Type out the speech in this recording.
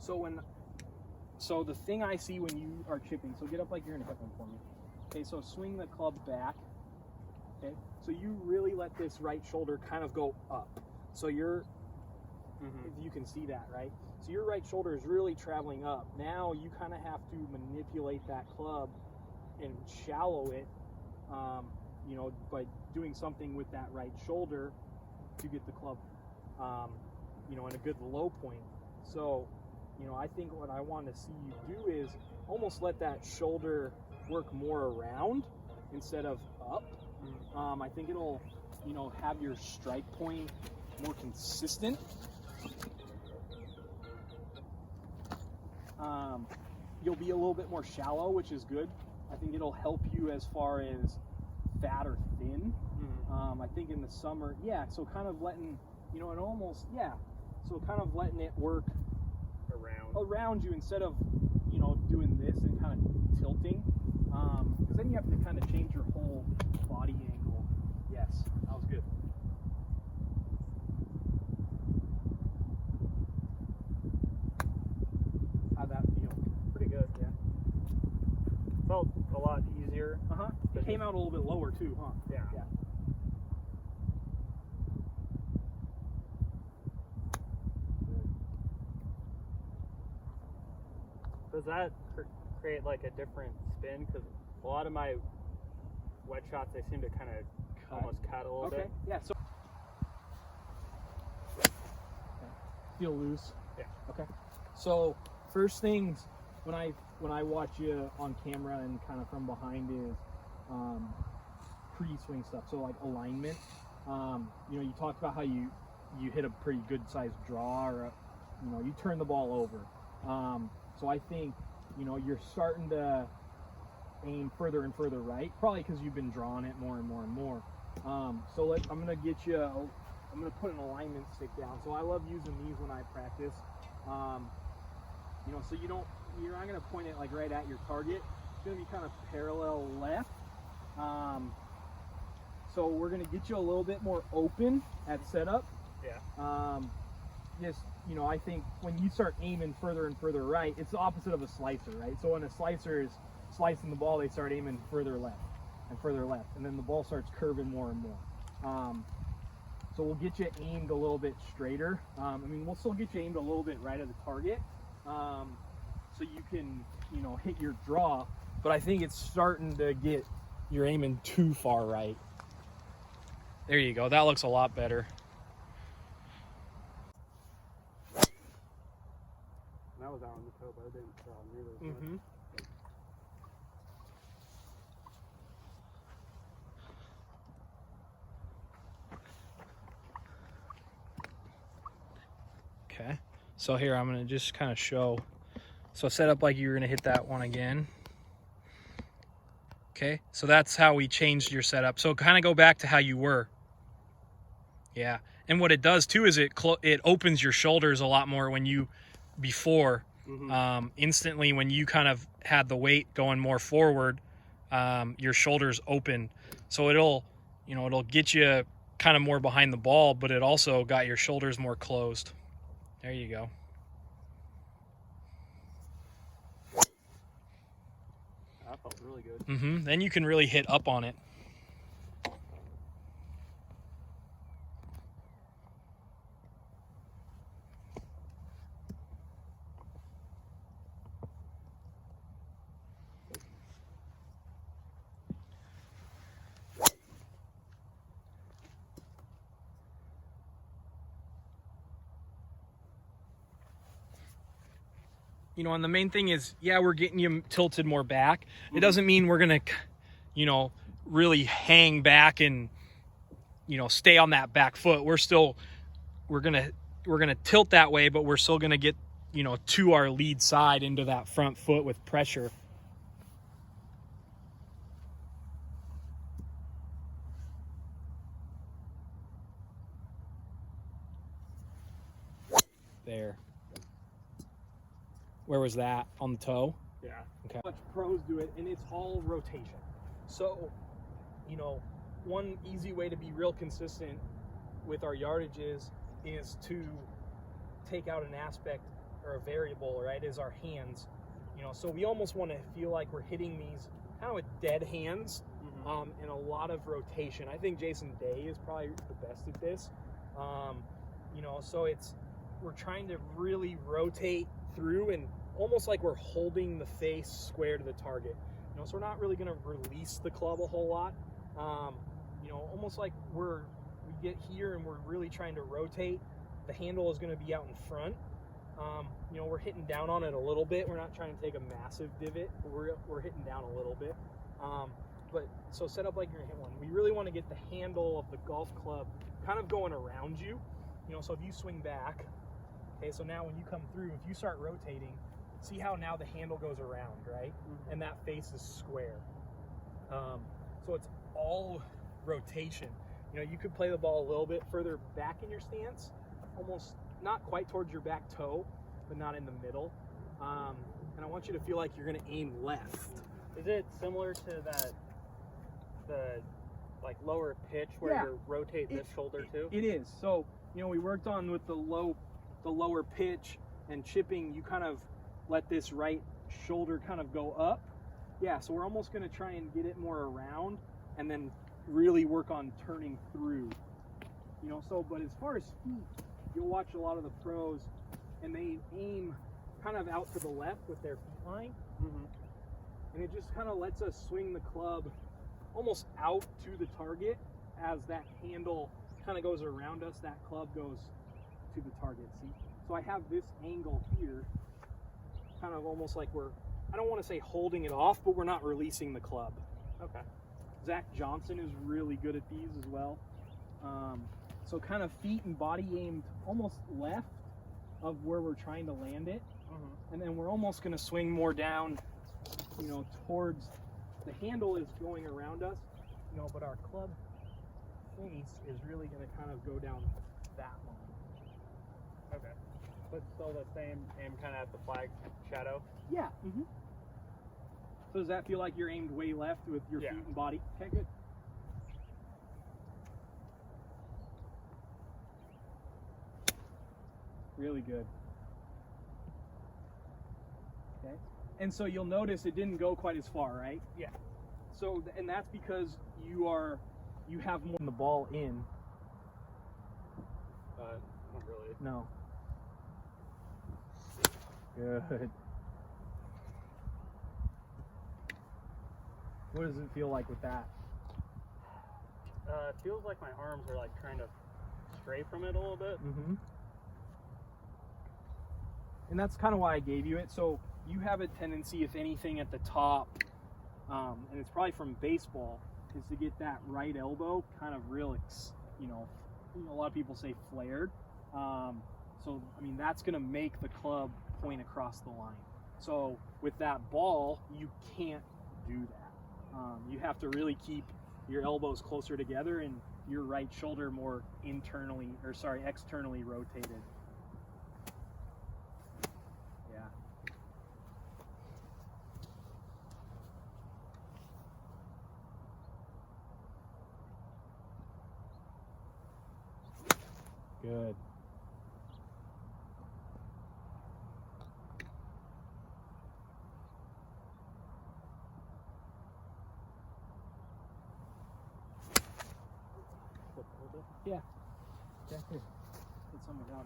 So the thing I see when you are chipping, so get up like you're gonna hit one for me. Okay, so swing the club back. Okay, so you really let this right shoulder kind of go up. So you're, if you can see that, right? So your right shoulder is really traveling up. Now you kind of have to manipulate that club and shallow it, you know, by doing something with that right shoulder to get the club, you know, in a good low point. So, you know, I think what I want to see you do is almost let that shoulder work more around instead of up. I think it'll, you know, have your strike point more consistent. You'll be a little bit more shallow, which is good. I think it'll help you as far as fat or thin. I think in the summer, yeah, so kind of letting, you know, it almost, yeah, so kind of letting it work around you instead of, you know, doing this and kind of tilting, because then you have to kind of change your whole body angle. Yes, that was good. How'd that feel? Pretty good, yeah. Felt a lot easier. It came out a little bit lower too, huh? Yeah. Does that create like a different spin? Because a lot of my wet shots, they seem to kind of almost cut a little bit. Yeah. So feel loose. Yeah. Okay. So first things when I watch you on camera and kind of from behind is pre-swing stuff. So like alignment. You know, you talked about how you hit a pretty good sized draw, or you know, you turn the ball over. So I think, you know, you're starting to aim further and further right, probably because you've been drawing it more and more and more. So I'm gonna get you. I'm gonna put an alignment stick down. So I love using these when I practice. You know, so you're not gonna point it like right at your target. It's gonna be kind of parallel left. So we're gonna get you a little bit more open at setup. Yeah. Just, you know, I think when you start aiming further and further right, it's the opposite of a slicer, right? So when a slicer is slicing the ball, they start aiming further left, and then the ball starts curving more and more. So we'll get you aimed a little bit straighter. I mean, we'll still get you aimed a little bit right at the target, so you can, you know, hit your draw. But I think it's starting to get, you're aiming too far right. There you go. That looks a lot better. That was out on the toe, but I didn't draw nearly as much. Okay, so here I'm gonna just kind of show. So set up like you were gonna hit that one again. Okay, so that's how we changed your setup. So kind of go back to how you were. Yeah, and what it does too is it opens your shoulders a lot more when you before. Instantly when you kind of had the weight going more forward, your shoulders open, so it'll get you kind of more behind the ball, but it also got your shoulders more closed. There you go. That felt really good. Then you can really hit up on it. You know, and the main thing is, yeah, we're getting you tilted more back. It doesn't mean we're gonna, you know, really hang back and, you know, stay on that back foot. We're gonna tilt that way, but we're still gonna get, you know, to our lead side into that front foot with pressure. There. Where was that? On the toe? Yeah. Okay. Much pros do it, and it's all rotation. So, you know, one easy way to be real consistent with our yardages is to take out an aspect or a variable, right, is our hands. You know, so we almost want to feel like we're hitting these kind of with dead hands, and a lot of rotation. I think Jason Day is probably the best at this. You know, so we're trying to really rotate through and almost like we're holding the face square to the target. You know, so we're not really going to release the club a whole lot. You know, almost like we get here and we're really trying to rotate. The handle is going to be out in front. You know, we're hitting down on it a little bit. We're not trying to take a massive divot, but we're hitting down a little bit. But so set up like you're gonna hit one. We really want to get the handle of the golf club kind of going around you. You know, so if you swing back, okay, so now when you come through, if you start rotating, see how now the handle goes around, right? And that face is square. So it's all rotation. You know, you could play the ball a little bit further back in your stance, almost not quite towards your back toe, but not in the middle. And I want you to feel like you're gonna aim left. Is it similar to the like lower pitch where you rotate this shoulder too? It is. So, you know, we worked on with the lower pitch and chipping, you kind of let this right shoulder kind of go up. Yeah, so we're almost gonna try and get it more around and then really work on turning through. You know, so, but as far as feet, you'll watch a lot of the pros and they aim kind of out to the left with their feet line. And it just kind of lets us swing the club almost out to the target. As that handle kind of goes around us, that club goes to the target. See? So I have this angle here, kind of almost like I don't want to say holding it off, but we're not releasing the club. Okay. Zach Johnson is really good at these as well. So kind of feet and body aimed almost left of where we're trying to land it. And then we're almost going to swing more down, you know, towards the handle is going around us, you know, but our club face is really going to kind of go down that line. Okay. But still the same aim kind of at the flag shadow? Yeah. So does that feel like you're aimed way left with your feet and body? Okay, good. Really good. Okay. And so you'll notice it didn't go quite as far, right? Yeah. So, and that's because you have more than the ball in. Not really. No. Good. What does it feel like with that? It feels like my arms are like trying to stray from it a little bit. And that's kind of why I gave you it. So you have a tendency, if anything, at the top, and it's probably from baseball, is to get that right elbow kind of real, you know, a lot of people say flared. So, I mean, that's going to make the club point across the line. So with that ball, you can't do that. You have to really keep your elbows closer together and your right shoulder more externally rotated. Yeah. Good. Yeah. Yeah, here. Put some down.